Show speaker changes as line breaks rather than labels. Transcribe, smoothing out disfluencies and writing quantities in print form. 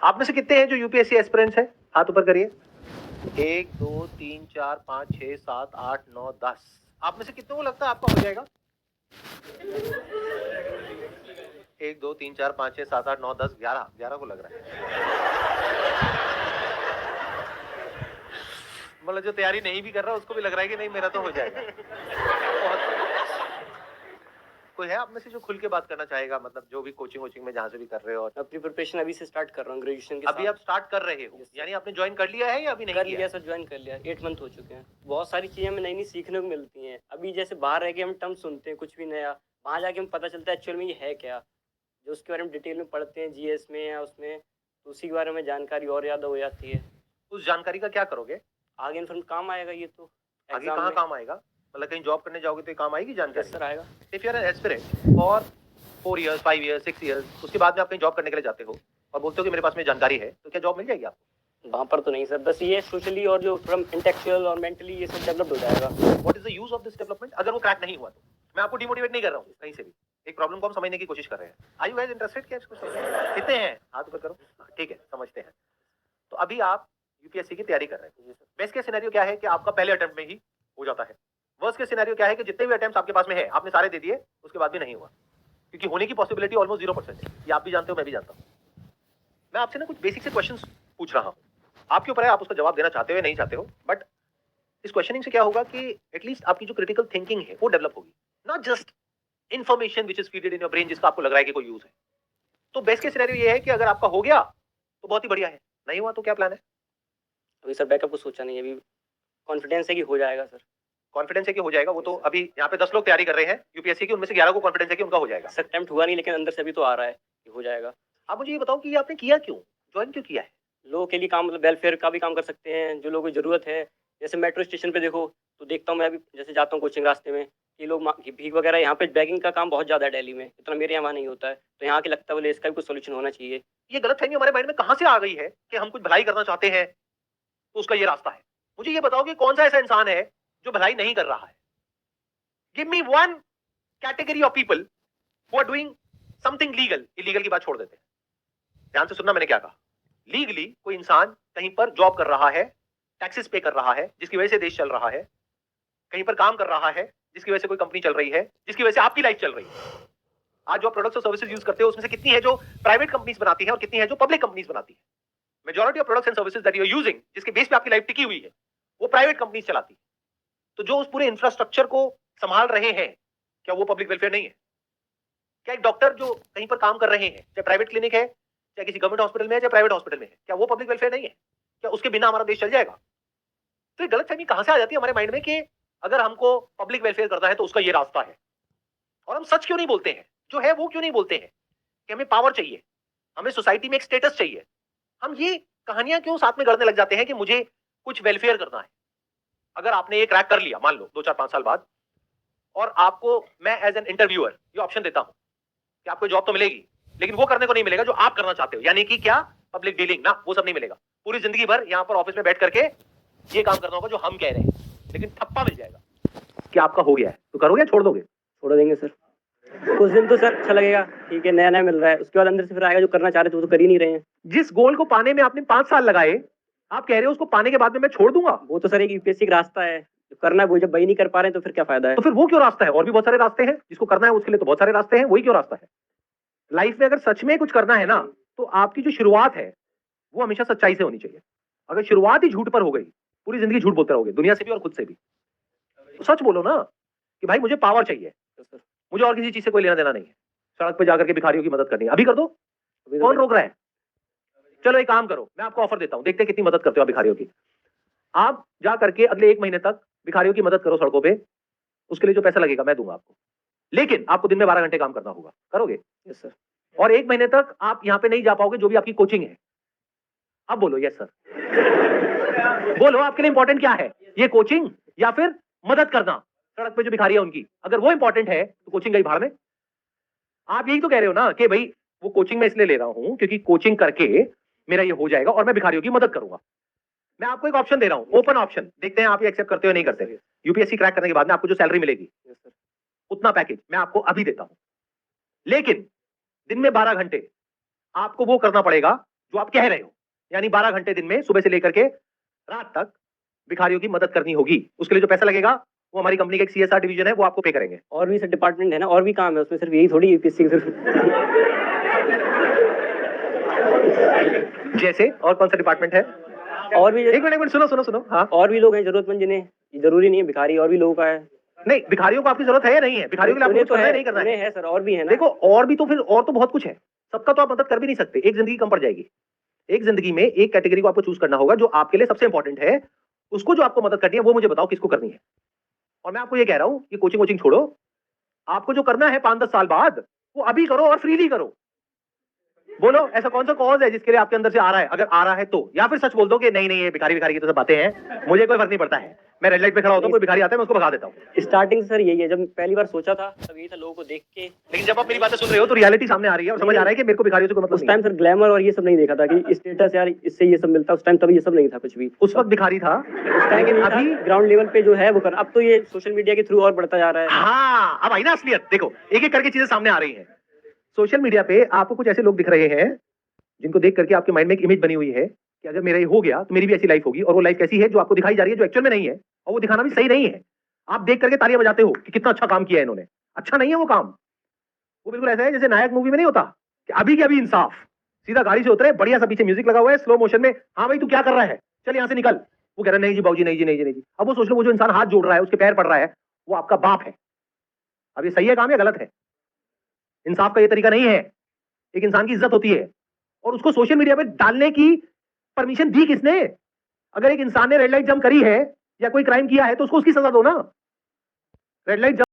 आप में से कितने हैं जो यूपीएससी एस्पिरेंट्स हैं? हाथ ऊपर करिए। 1 2 3 4 5 6 7 8 9 10। आप में से कितनों को लगता है आपका हो जाएगा? 1 2 3 4 5 6 7 8 9 10 11 11 को लग रहा है। मतलब जो तैयारी नहीं भी कर रहा उसको भी लग रहा है कि नहीं मेरा तो हो जाएगा। कोई है आप में से जो खुल के बात करना चाहेगा, मतलब जो भी कोचिंग वोचिंग में जहाँ से भी कर रहे हो? और
अपनी प्रिपरेशन अभी से स्टार्ट कर रहा हूँ ग्रेजुएशन के
अभी
साथ।
आप स्टार्ट कर रहे हो? यानी आपने ज्वाइन कर लिया है या अभी नहीं
कर
किया?
लिया सर, ज्वाइन कर लिया, 8 मंथ हो चुके हैं। बहुत सारी चीजें हमें नई नई सीखने को मिलती हैं। अभी जैसे बाहर रह के हम टर्म सुनते हैं कुछ भी नया, वहाँ जाके हमें पता चलता है एक्चुअल में ये है क्या, जो उसके बारे में डिटेल में पढ़ते हैं जीएस में या उसमें, तो उसी के बारे में जानकारी और ज़्यादा हो जाती है।
उस जानकारी का क्या करोगे?
आगे इन्फॉर्म काम आएगा ये तो।
आगे
एग्जाम
कहाँ
में
काम आएगा? मतलब कहीं जॉब करने जाओगे तो ये काम आएगी जानकारी?
सर आएगा।
If you are an aspirant for 4 years 5 years 6 years, उसके बाद में आप कहीं जॉब करने के लिए जाते हो और बोलते हो कि मेरे पास में जानकारी है, तो क्या जॉब मिल जाएगी आपको?
वहाँ पर तो नहीं सर, बस ये सोशली और जो थोड़ा इंटेलेक्चुअल और मेंटली ये सब डेवलप हो जाएगा।
What is the use of this development? अगर वो क्रैक नहीं हुआ तो मैं आपको डिमोटिवेट नहीं कर रहा हूँ कहीं से भी, एक प्रॉब्लम को हम समझने की कोशिश कर रहे हैं। Are you guys interested? क्या इसको समझने कितने हैं? हाथ ऊपर करो। ठीक है, समझते हैं। तो अभी आप यूपीएससी की तैयारी कर रहे हैं। बेस्ट केस सिनेरियो क्या है कि आपका पहले अटेम्प्ट में ही हो जाता है। वर्स्ट केस सिनेरियो क्या है कि जितने भी अटेम्प्ट्स आपके पास में है आपने सारे दे दिए, उसके बाद भी नहीं हुआ, क्योंकि होने की पॉसिबिलिटी ऑलमोस्ट 0% है। ये आप भी जानते हो, मैं भी जानता हूँ। मैं आपसे ना कुछ बेसिक से क्वेश्चंस पूछ रहा हूँ, आपके ऊपर है आप उसका जवाब देना चाहते हो या नहीं चाहते हो। बट इस क्वेश्चनिंग से क्या होगा कि एटलीस्ट आपकी जो क्रिटिकल थिंकिंग है वो डेवलप होगी, not just information which is feeded in your brain जिसका आपको लग रहा है कि कोई यूज है। तो बेस्ट केस सिनेरियो ये है कि अगर आपका हो गया तो बहुत ही बढ़िया है, नहीं हुआ तो क्या प्लान है?
अभी सर बैकअप को सोचा नहीं है, अभी कॉन्फिडेंस है कि हो जाएगा सर।
कॉन्फिडेंस है कि हो जाएगा? वो तो अभी यहाँ पे 10 लोग तैयारी कर रहे हैं यूपीएससी की, उनमें से 11 को कॉन्फिडेंस है कि उनका हो जाएगा।
सर अटेम्प्ट हुआ नहीं, लेकिन अंदर से अभी तो आ रहा है कि हो जाएगा।
आप मुझे ये बताओ कि ये आपने किया क्यों, ज्वाइन क्यों किया है?
लोगों के लिए काम, मतलब वेलफेयर का भी काम कर सकते हैं, जो लोगों को जरूरत है। जैसे मेट्रो स्टेशन पे देखो तो देखता हूँ मैं, अभी जैसे जाता हूँ कोचिंग रास्ते में, कि लोग भीख वगैरह, यहाँ पे बैगिंग का काम बहुत ज्यादा है दिल्ली में, इतना मेरे यहाँ नहीं होता है, तो यहाँ के लगता है बोले इसका भी कुछ सोल्यूशन होना चाहिए।
ये गलतफहमी हमारे माइंड में कहां से आ गई है कि हम कुछ भलाई करना चाहते हैं तो उसका ये रास्ता है? मुझे ये बताओ कि कौन सा ऐसा इंसान है जो भलाई नहीं कर रहा है? Give me one category of people who are doing something legal. Illegal की बात छोड़ देते हैं, ध्यान से सुनना मैंने क्या कहा। लीगली कोई इंसान कहीं पर जॉब कर रहा है, टैक्सेस पे कर रहा है, जिसकी वजह से देश चल रहा है, कहीं पर काम कर रहा है जिसकी वजह से कोई कंपनी चल रही है, जिसकी वजह से आपकी लाइफ चल रही है। आज जो प्रोडक्ट्स और सर्विसेज यूज करते हो उसमें से कितनी है जो प्राइवेट कंपनीज बनाती है और कितनी है जो पब्लिक कंपनीज बनाती है? Majority of products and services that you are using, जिसके बेस पे आपकी लाइफ टिकी हुई है, वो प्राइवेट कंपनीज चलाती है। तो जो उस पूरे इंफ्रास्ट्रक्चर को संभाल रहे हैं, क्या वो पब्लिक वेलफेयर नहीं है? क्या एक डॉक्टर जो कहीं पर काम कर रहे हैं, चाहे प्राइवेट क्लिनिक है, चाहे किसी गवर्नमेंट हॉस्पिटल में है, चाहे प्राइवेट हॉस्पिटल में है, क्या वो पब्लिक वेलफेयर नहीं है? क्या उसके बिना हमारा देश चल जाएगा? तो ये गलतफहमी कहां से आ जाती है हमारे माइंड में कि अगर हमको पब्लिक वेलफेयर करना है तो उसका ये रास्ता है। और हम सच क्यों नहीं बोलते हैं, जो है वो क्यों नहीं बोलते हैं कि हमें पावर चाहिए, हमें सोसाइटी में एक स्टेटस चाहिए? हम ये कहानियां क्यों साथ में गढ़ने लग जाते हैं कि मुझे कुछ वेलफेयर करना है? अगर आपने ये क्रैक कर लिया, मान लो 2 4 5 साल बाद, और आपको मैं एज एन इंटरव्यूअर ये ऑप्शन देता हूं कि आपको जॉब तो मिलेगी, लेकिन वो करने को नहीं मिलेगा जो आप करना चाहते हो, यानी कि क्या, पब्लिक डीलिंग ना, वो सब नहीं मिलेगा। पूरी जिंदगी भर यहाँ पर ऑफिस में बैठ करके ये काम करना होगा जो हम कह रहे हैं, लेकिन ठप्पा मिल जाएगा। क्या आपका हो गया है तो करोगे या छोड़ दोगे?
छोड़ देंगे सर, कुछ दिन तो सर अच्छा लगेगा, ठीक है नया नया मिल रहा है, उसके बाद अंदर से फिर आएगा जो करना चाह रहे थे वो तो कर ही नहीं रहे हैं।
जिस गोल को पाने में आपने 5 साल लगाए, आप कह रहे हो उसको पाने के बाद में मैं छोड़ दूंगा?
वो तो सर एक यूपीएससी का रास्ता है, जो करना है वो जब वही नहीं कर पा रहे हैं तो फिर क्या फायदा है?
तो फिर वो क्यों रास्ता है? और भी बहुत सारे रास्ते हैं, जिसको करना है उसके लिए तो बहुत सारे रास्ते हैं, वही क्यों रास्ता है? लाइफ में अगर सच में कुछ करना है ना, तो आपकी जो शुरुआत है वो हमेशा सच्चाई से होनी चाहिए। अगर शुरुआत ही झूठ पर हो गई, पूरी जिंदगी झूठ बोलते रहोगे, दुनिया से भी और खुद से भी। तो सच बोलो ना कि भाई मुझे पावर चाहिए, मुझे और किसी चीज से कोई लेना देना नहीं है, सड़क पे जाकर के भिखारियों की मदद करनी है, अभी कर दो, कौन रोक रहा है? चलो एक काम करो, मैं आपको ऑफर देता हूं, देखते हैं कितनी मदद करते हो आप भिखारियों की। आप जा करके अगले 1 महीने तक भिखारियों की मदद करो सड़कों पे, उसके लिए जो पैसा लगेगा मैं दूंगा आपको, लेकिन आपको दिन में 12 घंटे काम करना होगा। करोगे?
Yes sir.
और 1 महीने तक आप यहाँ पे नहीं जा पाओगे, जो भी आपकी कोचिंग है। अब बोलो यस सर। बोलो आपके लिए इंपॉर्टेंट क्या है, ये कोचिंग या फिर मदद करना सड़क पे जो भिखारी है उनकी? अगर वो इंपॉर्टेंट है तो कोचिंग गई भाड़ में। आप यही तो कह रहे हो ना कि भाई वो कोचिंग मैं इसलिए ले रहा हूं क्योंकि कोचिंग करके मेरा ये हो जाएगा और मैं भिखारियों की मदद करूंगा। मैं आपको एक ऑप्शन दे रहा हूं, ओपन ऑप्शन, देखते हैं आप ये एक्सेप्ट करते हो नहीं करते। यूपीएससी क्रैक करने के बाद में आपको जो सैलरी मिलेगी उतना पैकेज मैं आपको अभी देता हूं, लेकिन दिन में 12 घंटे आपको वो करना पड़ेगा जो आप कह रहे हो, यानी 12 घंटे दिन में सुबह से लेकर के रात तक भिखारियों की मदद करनी होगी। उसके लिए जो पैसा लगेगा वो हमारी कंपनी का एक CSR डिवीजन है, वो आपको पे करेंगे।
और भी सर डिपार्टमेंट है ना, और भी काम है उसमें, सिर्फ यही थोड़ी यूपीएससी
जैसे और कौन सा डिपार्टमेंट है?
और भी
एक मिनट सुनो। हाँ,
और भी लोग हैं जरूरतमंद, जिन्हें जरूरी नहीं है भिखारी, और भी लोगों का है।
नहीं, भिखारियों को आपकी जरूरत है या नहीं है? भिखारियों के लिए आपको
उन्हें
कुछ
तो
करना है
है,
नहीं करना
उन्हें
है?
है सर, और भी है ना।
देखो, और भी तो फिर और तो बहुत कुछ है, सबका तो आप मदद कर भी नहीं सकते, एक जिंदगी कम पड़ जाएगी। एक जिंदगी में एक कैटेगरी को आपको चूज करना होगा जो आपके लिए सबसे इंपॉर्टेंट है, उसको जो आपको मदद करनी है वो मुझे बताओ किसको करनी है। और मैं आपको ये कह रहा हूं कि कोचिंग छोड़ो, आपको जो करना है 5-10 साल बाद वो अभी करो और फ्रीली करो। बोलो ऐसा कौन सा कॉज है जिसके लिए आपके अंदर से आ रहा है, अगर आ रहा है तो, या फिर सच बोल दो कि नहीं ये भिखारी की तो सब बातें हैं, मुझे कोई फर्क नहीं पड़ता है, मैं रेड लाइट पे खड़ा होता हूं, कोई भिखारी आता है मैं उसको भगा देता हूं।
स्टार्टिंग सर यही है, जब पहली बार सोचा था तब यही था, लोगों को देख के।
लेकिन जब आप मेरी बातें सुन रहे हो तो रियलिटी सामने आ रही है और समझ आ रहा है कि मेरे को भिखारियों से कोई मतलब
उस टाइम सर ग्लैमर और ये सब नहीं देखा था कि स्टेटस यार इससे ये सब मिलता, उस टाइम तब ये सब नहीं था कुछ भी।
उस वक्त भिखारी था,
उस टाइम अभी ग्राउंड लेवल पे जो है वो कर, अब तो ये सोशल मीडिया के थ्रू और बढ़ता जा रहा है।
हाँ, अब आई ना असलियत। देखो एक एक करके चीजें सामने आ रही हैं। सोशल मीडिया पे आपको कुछ ऐसे लोग दिख रहे हैं जिनको देख करके आपके माइंड में एक इमेज बनी हुई है कि अगर मेरा ये हो गया तो मेरी भी ऐसी लाइफ होगी, और वो लाइफ कैसी है जो आपको दिखाई जा रही है, जो एक्चुअल में नहीं है, और वो दिखाना भी सही नहीं है। आप देख करके तालियां बजाते हो कि कितना अच्छा काम किया है इन्होंने, अच्छा नहीं है वो काम। वो बिल्कुल ऐसा है जैसे नायक मूवी में नहीं होता कि अभी के अभी इंसाफ, सीधा गाड़ी से उतरे, बढ़िया सा पीछे म्यूजिक लगा हुआ है स्लो मोशन में, हाँ भाई तू क्या कर रहा है, चल यहाँ से निकल। वो कह रहा है नहीं जी बाबूजी, नहीं जी। अब वो सोच लो वो जो इंसान हाथ जोड़ रहा है, उसके पैर पड़ रहा है, वो आपका बाप है। अब ये सही है काम या गलत है? इंसाफ का ये तरीका नहीं है। एक इंसान की इज्जत होती है, और उसको सोशल मीडिया पे डालने की परमिशन दी किसने? अगर एक इंसान ने रेड लाइट जंप करी है या कोई क्राइम किया है तो उसको उसकी सजा दो ना। Red light